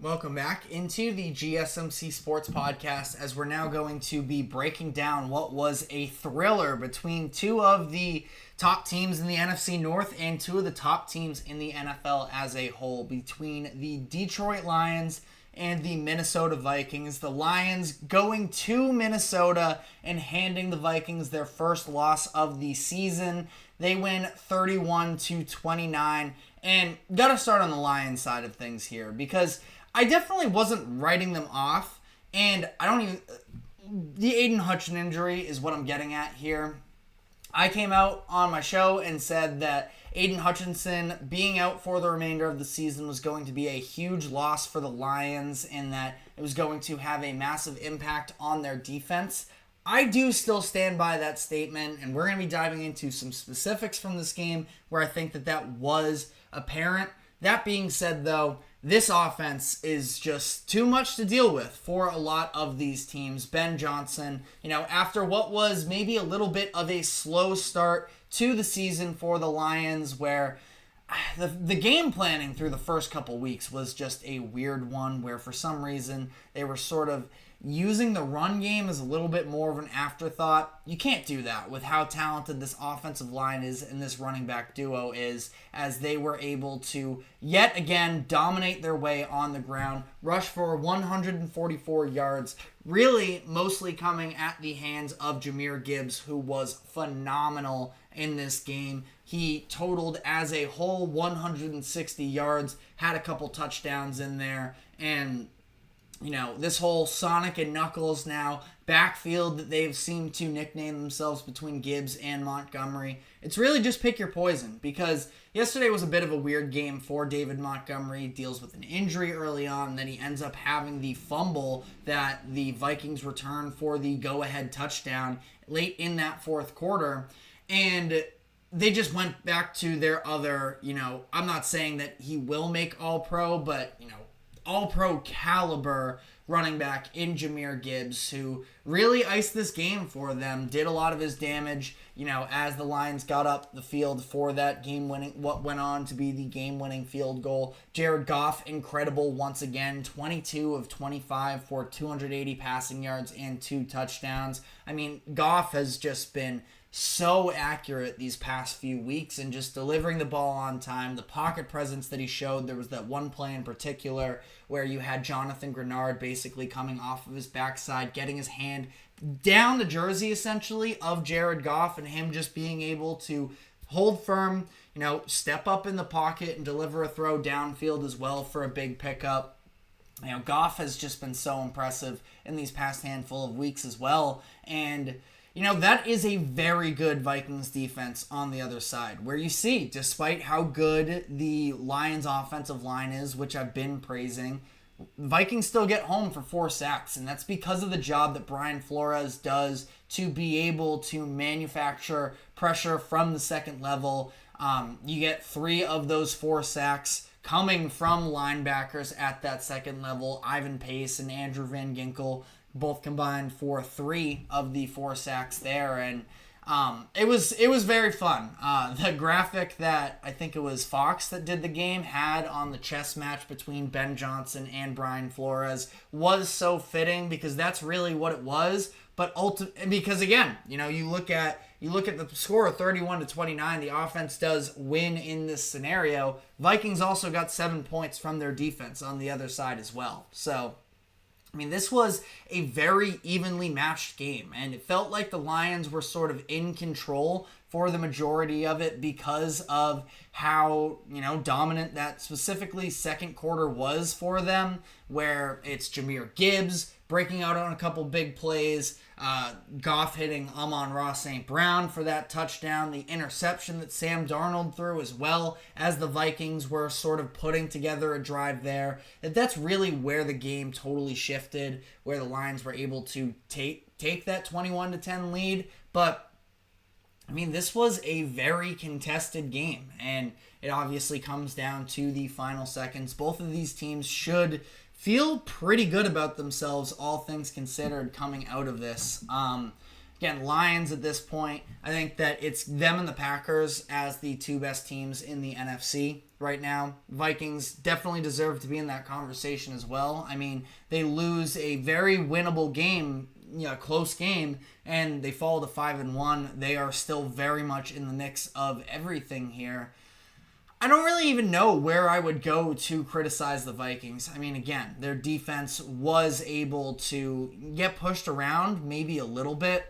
Welcome back into the GSMC Sports Podcast, as we're now going to be breaking down what was a thriller between two of the top teams in the NFC North and two of the top teams in the NFL as a whole, between the Detroit Lions and the Minnesota Vikings. The Lions going to Minnesota and handing the Vikings their first loss of the season. They win 31-29, and got to start on the Lions side of things here, because I definitely wasn't writing them off, and the Aiden Hutchinson injury is what I'm getting at here. I came out on my show and said that Aiden Hutchinson being out for the remainder of the season was going to be a huge loss for the Lions, and that it was going to have a massive impact on their defense. I do still stand by that statement, and we're going to be diving into some specifics from this game where I think that was apparent. That being said, though, this offense is just too much to deal with for a lot of these teams. Ben Johnson, after what was maybe a little bit of a slow start to the season for the Lions, where the game planning through the first couple weeks was just a weird one, where for some reason they were sort of using the run game as a little bit more of an afterthought. You can't do that with how talented this offensive line is and this running back duo is, as they were able to yet again dominate their way on the ground, rush for 144 yards, really mostly coming at the hands of Jahmyr Gibbs, who was phenomenal in this game. He totaled as a whole 160 yards, had a couple touchdowns in there, and this whole Sonic and Knuckles now backfield that they've seemed to nickname themselves between Gibbs and Montgomery. It's really just pick your poison, because yesterday was a bit of a weird game for David Montgomery. He deals with an injury early on, then he ends up having the fumble that the Vikings return for the go-ahead touchdown late in that fourth quarter. And they just went back to their other, I'm not saying that he will make All-Pro, but, All-Pro caliber running back in Jahmyr Gibbs, who really iced this game for them, did a lot of his damage, as the Lions got up the field for that what went on to be the game-winning field goal. Jared Goff, incredible once again, 22 of 25 for 280 passing yards and 2 touchdowns. I mean, Goff has just been so accurate these past few weeks and just delivering the ball on time. The pocket presence that he showed, there was that one play in particular where you had Jonathan Grenard basically coming off of his backside, getting his hand down the jersey essentially of Jared Goff, and him just being able to hold firm, step up in the pocket and deliver a throw downfield as well for a big pickup. Goff has just been so impressive in these past handful of weeks as well, and that is a very good Vikings defense on the other side, where you see, despite how good the Lions offensive line is, which I've been praising, Vikings still get home for 4 sacks, and that's because of the job that Brian Flores does to be able to manufacture pressure from the second level. You get 3 of those 4 sacks coming from linebackers at that second level. Ivan Pace and Andrew Van Ginkel both combined for 3 of the 4 sacks there, and it was very fun. The graphic that I think it was Fox that did the game had on the chess match between Ben Johnson and Brian Flores was so fitting, because that's really what it was. But because again, you look at the score of 31-29, the offense does win in this scenario. Vikings also got 7 points from their defense on the other side as well. So this was a very evenly matched game, and it felt like the Lions were sort of in control for the majority of it because of how, dominant that specifically second quarter was for them, where it's Jahmyr Gibbs breaking out on a couple big plays, Goff hitting Amon-Ra St. Brown for that touchdown, the interception that Sam Darnold threw, as well as the Vikings were sort of putting together a drive there. That's really where the game totally shifted, where the Lions were able to take that 21-10 lead. But this was a very contested game, and it obviously comes down to the final seconds. Both of these teams should feel pretty good about themselves, all things considered, coming out of this. Again, Lions at this point, I think that it's them and the Packers as the two best teams in the NFC right now. Vikings definitely deserve to be in that conversation as well. I mean, they lose a very winnable game, close game, and they fall to 5-1. They are still very much in the mix of everything here. I don't really even know where I would go to criticize the Vikings. I mean, again, their defense was able to get pushed around maybe a little bit.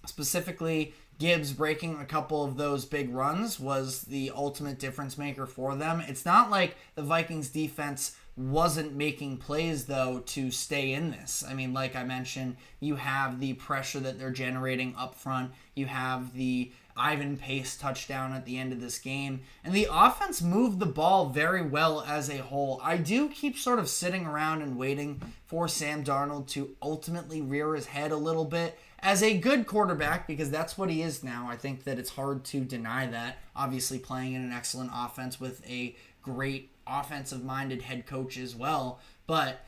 Specifically, Gibbs breaking a couple of those big runs was the ultimate difference maker for them. It's not like the Vikings defense wasn't making plays, though, to stay in this. I mean, like I mentioned, you have the pressure that they're generating up front. You have the Ivan Pace touchdown at the end of this game. And the offense moved the ball very well as a whole. I do keep sort of sitting around and waiting for Sam Darnold to ultimately rear his head a little bit as a good quarterback, because that's what he is now. I think that it's hard to deny that. Obviously playing in an excellent offense with a great offensive-minded head coach as well. But,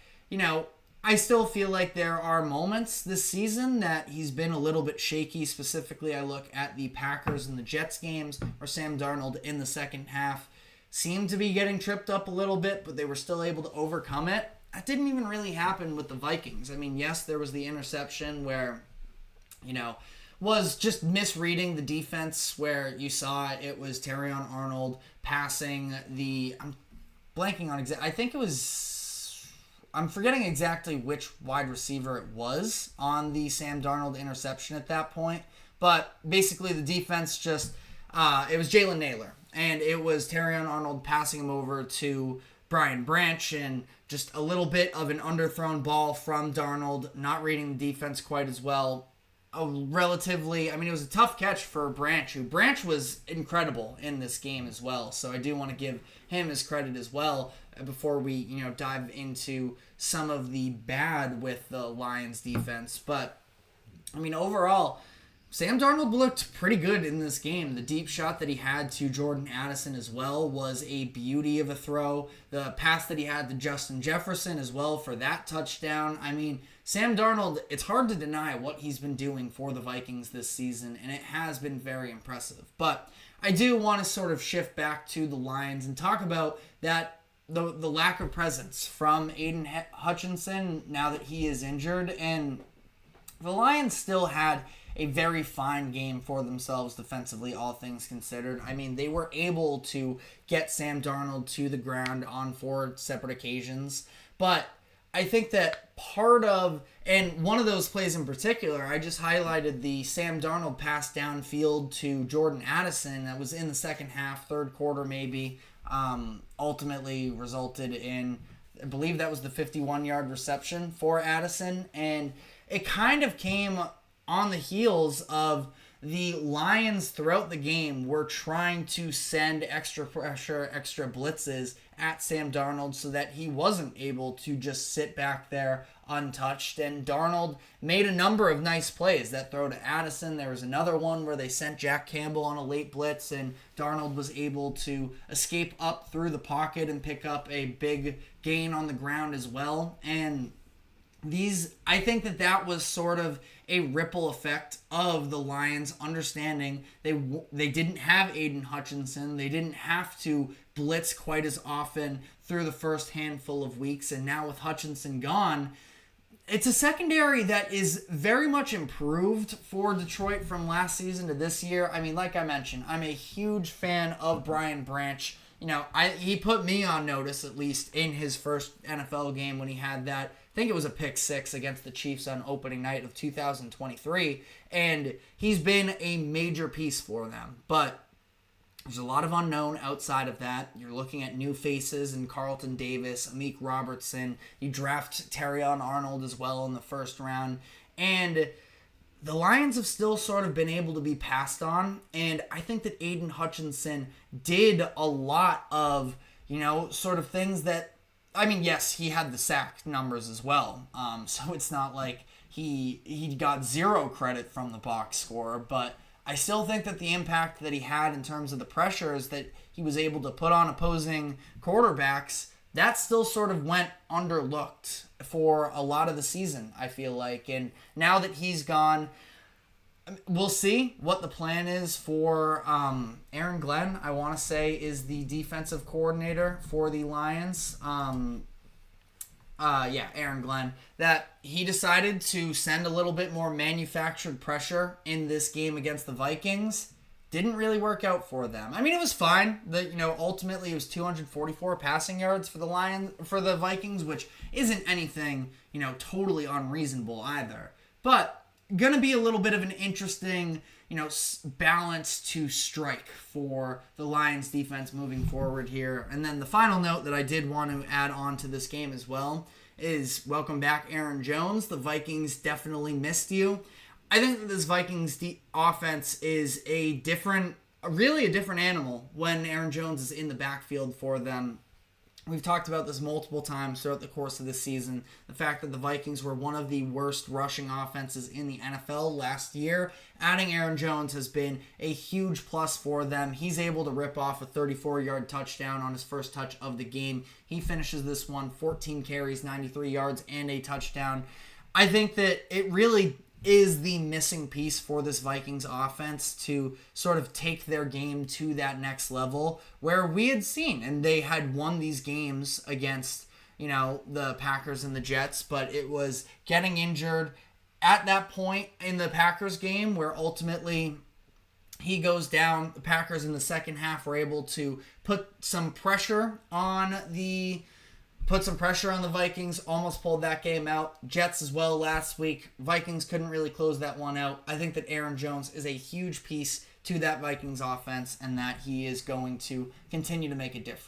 I still feel like there are moments this season that he's been a little bit shaky. Specifically, I look at the Packers and the Jets games where Sam Darnold in the second half seemed to be getting tripped up a little bit, but they were still able to overcome it. That didn't even really happen with the Vikings. I mean, yes, there was the interception where, was just misreading the defense, where you saw it was Terrion Arnold passing I'm blanking on I think it was... I'm forgetting exactly which wide receiver it was on the Sam Darnold interception at that point. But basically the defense just... it was Jalen Naylor. And it was Terrion Arnold passing him over to Brian Branch. And just a little bit of an underthrown ball from Darnold. Not reading the defense quite as well. It was a tough catch for Branch. Branch was incredible in this game as well. So I do want to give him his credit as well before we, dive into some of the bad with the Lions defense. But, overall, Sam Darnold looked pretty good in this game. The deep shot that he had to Jordan Addison as well was a beauty of a throw. The pass that he had to Justin Jefferson as well for that touchdown. Sam Darnold, it's hard to deny what he's been doing for the Vikings this season, and it has been very impressive. But I do want to sort of shift back to the Lions and talk about that the lack of presence from Aiden Hutchinson now that he is injured. And the Lions still had a very fine game for themselves defensively, all things considered. They were able to get Sam Darnold to the ground on 4 separate occasions. But I think that and one of those plays in particular, I just highlighted the Sam Darnold pass downfield to Jordan Addison that was in the second half, third quarter maybe, ultimately resulted in, I believe that was the 51-yard reception for Addison. And it kind of came on the heels of the Lions throughout the game were trying to send extra pressure, extra blitzes at Sam Darnold so that he wasn't able to just sit back there untouched. And Darnold made a number of nice plays. That throw to Addison, there was another one where they sent Jack Campbell on a late blitz, and Darnold was able to escape up through the pocket and pick up a big gain on the ground as well. And I think that was sort of a ripple effect of the Lions understanding they didn't have Aiden Hutchinson. They didn't have to blitz quite as often through the first handful of weeks. And now with Hutchinson gone, it's a secondary that is very much improved for Detroit from last season to this year. Like I mentioned, I'm a huge fan of Brian Branch. He put me on notice, at least in his first NFL game when he had that, I think it was a pick 6 against the Chiefs on opening night of 2023, and he's been a major piece for them. But there's a lot of unknown outside of that. You're looking at new faces in Carlton Davis, Amik Robertson. You draft Terrion Arnold as well in the first round, and the Lions have still sort of been able to be passed on, and I think that Aiden Hutchinson did a lot of, sort of things that, yes, he had the sack numbers as well, so it's not like he got zero credit from the box score, but I still think that the impact that he had in terms of the pressures that he was able to put on opposing quarterbacks, that still sort of went underlooked for a lot of the season, I feel like. And now that he's gone, We'll see what the plan is for Aaron Glenn, I want to say, is the defensive coordinator for the Lions. Aaron Glenn. That he decided to send a little bit more manufactured pressure in this game against the Vikings. Didn't really work out for them. I mean, it was fine. Ultimately it was 244 passing yards for the Vikings, which isn't anything, totally unreasonable either. But going to be a little bit of an interesting, balance to strike for the Lions defense moving forward here. And then the final note that I did want to add on to this game as well is welcome back, Aaron Jones. The Vikings definitely missed you. I think that this Vikings offense is really a different animal when Aaron Jones is in the backfield for them. We've talked about this multiple times throughout the course of this season. The fact that the Vikings were one of the worst rushing offenses in the NFL last year. Adding Aaron Jones has been a huge plus for them. He's able to rip off a 34-yard touchdown on his first touch of the game. He finishes this one 14 carries, 93 yards, and a touchdown. I think that it really is the missing piece for this Vikings offense to sort of take their game to that next level where we had seen, and they had won these games against, the Packers and the Jets, but it was getting injured at that point in the Packers game where ultimately he goes down. The Packers in the second half were able to put some pressure on the Vikings, almost pulled that game out. Jets as well last week. Vikings couldn't really close that one out. I think that Aaron Jones is a huge piece to that Vikings offense and that he is going to continue to make a difference.